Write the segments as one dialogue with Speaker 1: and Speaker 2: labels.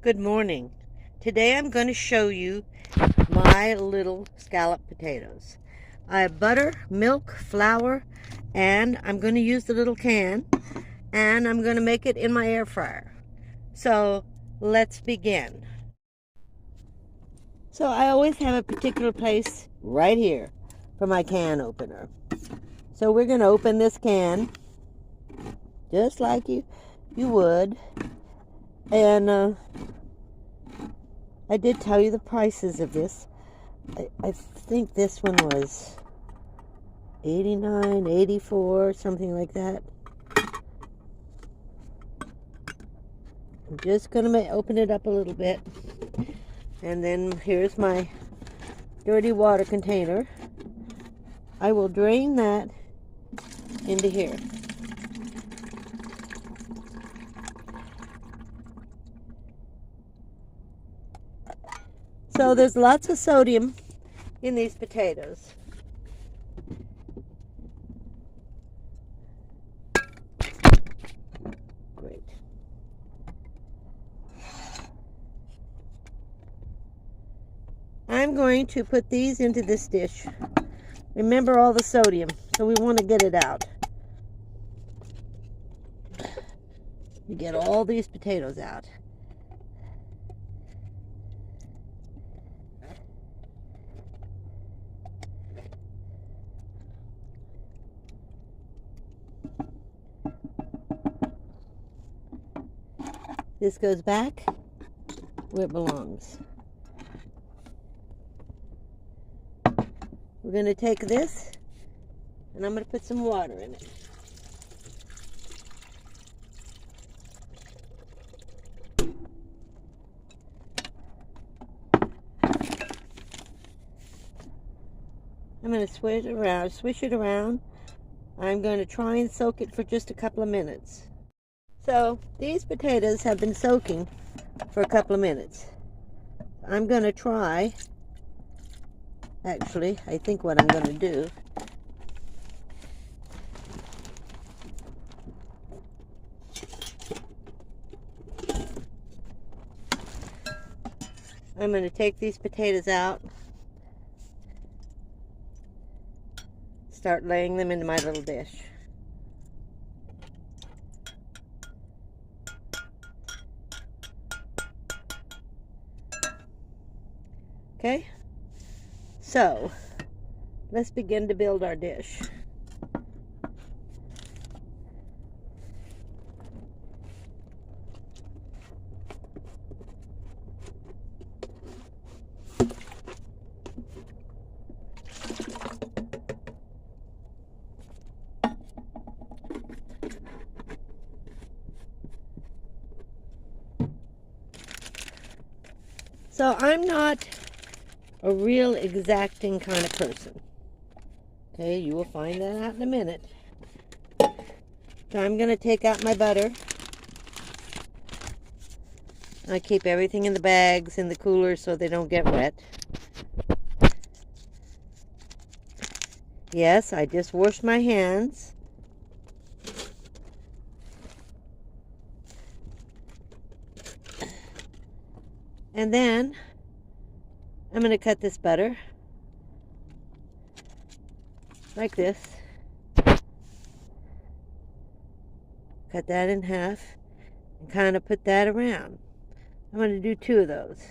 Speaker 1: Good morning. Today I'm going to show you my little scalloped potatoes. I have butter, milk, flour, and I'm going to use the little can, and I'm going to make it in my air fryer. So let's begin. So I always have a particular place right here for my can opener. So we're going to open this can just like you would. And I did tell you the prices of this. I think this one was $89, $84, something like that. I'm just going to open it up a little bit. And then here's my dirty water container. I will drain that into here. So there's lots of sodium in these potatoes. Great. I'm going to put these into this dish. Remember all the sodium, so we want to get it out. You get all these potatoes out. This goes back where it belongs. We're going to take this, and I'm going to put some water in it. I'm going to swish it around. I'm going to try and soak it for just a couple of minutes. So these potatoes have been soaking for a couple of minutes. I'm going to try, actually, I think what I'm going to do, I'm going to take these potatoes out, start laying them into my little dish. Okay, so let's begin to build our dish. So I'm not a real exacting kind of person. Okay, you will find that out in a minute. So I'm going to take out my butter. I keep everything in the bags in the cooler so they don't get wet. Yes, I just washed my hands. And then I'm going to cut this butter like this. Cut that in half and kind of put that around. I'm going to do 2 of those.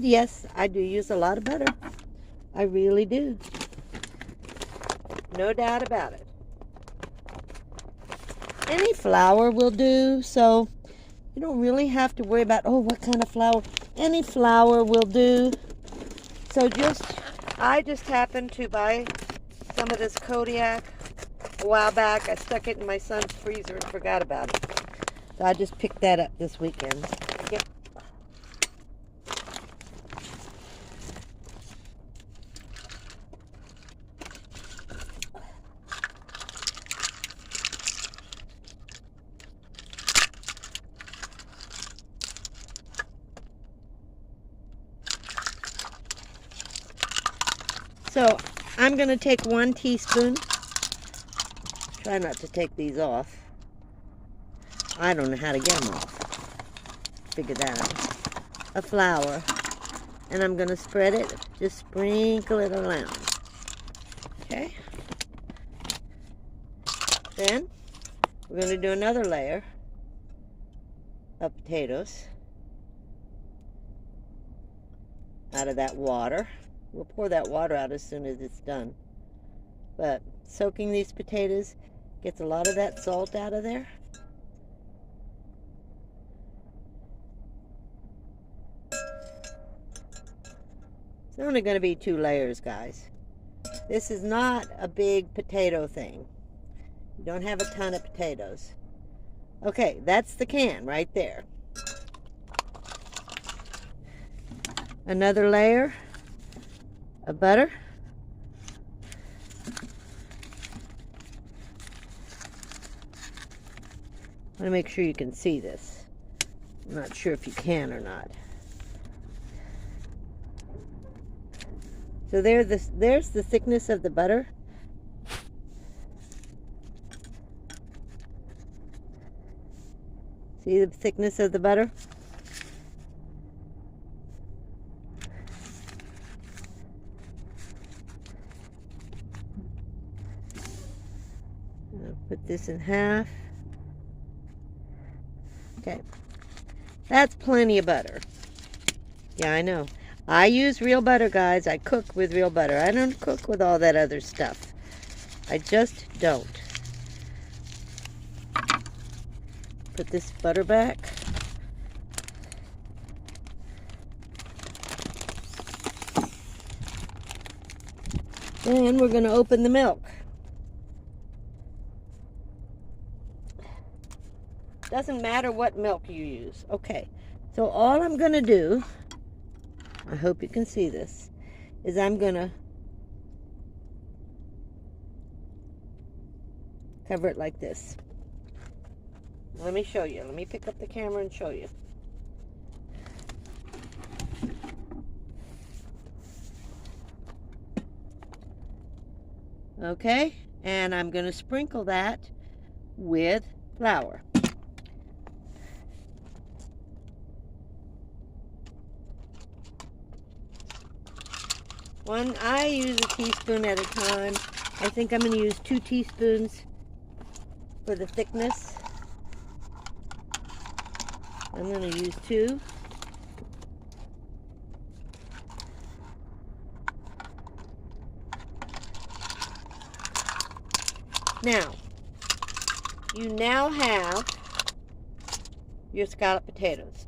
Speaker 1: Yes, I do use a lot of butter. I really do. No doubt about it. Any flour will do, so you don't really have to worry about, oh, what kind of flour. Any flour will do. So I just happened to buy some of this Kodiak a while back. I stuck it in my son's freezer and forgot about it. So I just picked that up this weekend. Yep. So I'm going to take 1 teaspoon. Try not to take these off. I don't know how to get them off. Figure that out. Of flour. And I'm going to spread it. Just sprinkle it around. Okay. Then we're going to do another layer of potatoes out of that water. We'll pour that water out as soon as it's done. But soaking these potatoes gets a lot of that salt out of there. It's only going to be 2 layers, guys. This is not a big potato thing. You don't have a ton of potatoes. Okay, that's the can right there. Another layer of butter. I want to make sure you can see this. I'm not sure if you can or not. So there's the thickness of the butter. See the thickness of the butter? I'll put this in half. Okay. That's plenty of butter. Yeah, I know. I use real butter, guys. I cook with real butter. I don't cook with all that other stuff. I just don't. Put this butter back. And we're going to open the milk. Doesn't matter what milk you use. Okay, so all I'm going to do, I hope you can see this, is I'm going to cover it like this. Let me show you. Let me pick up the camera and show you. Okay, and I'm going to sprinkle that with flour. I use a teaspoon at a time. I think I'm going to use 2 teaspoons for the thickness. I'm going to use 2. Now, you now have your scalloped potatoes.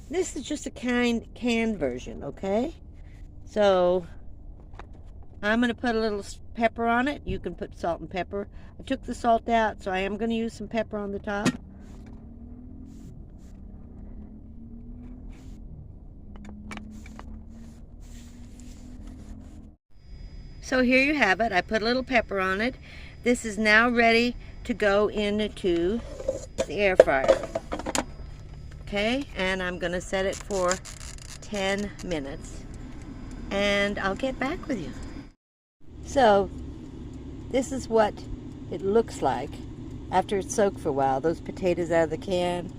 Speaker 1: This is just a canned version, okay? So, I'm going to put a little pepper on it. You can put salt and pepper. I took the salt out, so I am going to use some pepper on the top. So here you have it. I put a little pepper on it. This is now ready to go into the air fryer. Okay, and I'm going to set it for 10 minutes. And I'll get back with you. So, this is what it looks like after it's soaked for a while. Those potatoes out of the can.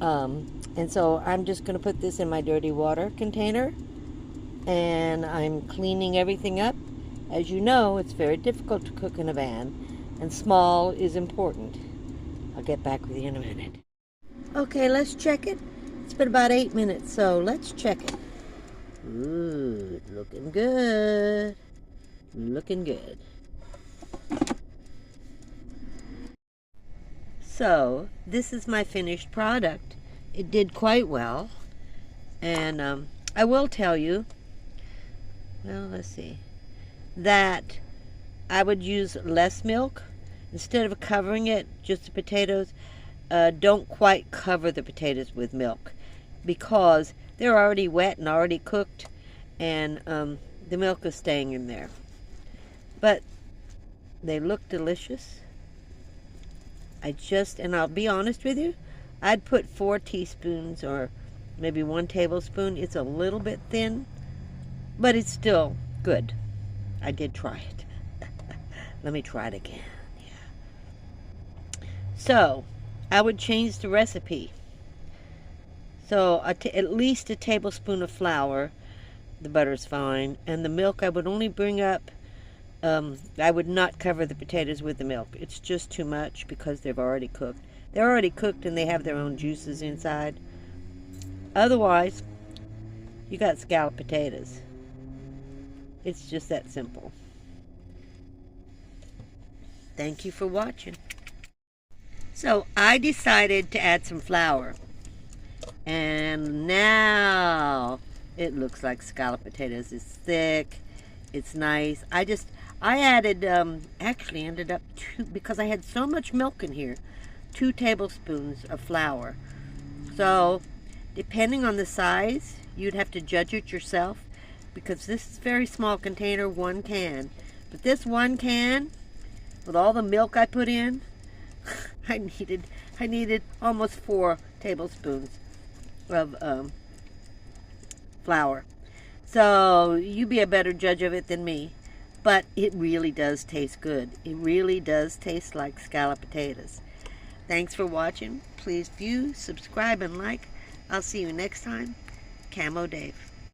Speaker 1: And so I'm just going to put this in my dirty water container. And I'm cleaning everything up. As you know, it's very difficult to cook in a van. And small is important. I'll get back with you in a minute. Okay, let's check it. It's been about 8 minutes, so let's check it. Ooh, looking good. Looking good. So, this is my finished product. It did quite well. And I will tell you, well, let's see, that I would use less milk. Instead of covering it, just the potatoes, don't quite cover the potatoes with milk because they're already wet and already cooked, and the milk is staying in there. But they look delicious. And I'll be honest with you, I'd put 4 teaspoons or maybe 1 tablespoon. It's a little bit thin, but it's still good. I did try it. Let me try it again. Yeah. So, I would change the recipe. So, at least a tablespoon of flour. The butter's fine. And the milk, I would only bring up, I would not cover the potatoes with the milk. It's just too much because they've already cooked. They're already cooked and they have their own juices inside. Otherwise, you got scalloped potatoes. It's just that simple. Thank you for watching. So I decided to add some flour. And now it looks like scalloped potatoes. It's thick. It's nice. I added, actually ended up because I had so much milk in here, 2 tablespoons of flour. So depending on the size, you'd have to judge it yourself, because this is a very small container, 1 can. But this 1 can, with all the milk I put in, I needed almost 4 tablespoons of flour. So you be a better judge of it than me. But it really does taste good. It really does taste like scalloped potatoes. Thanks for watching. Please view, subscribe, and like. I'll see you next time. Camo Dave.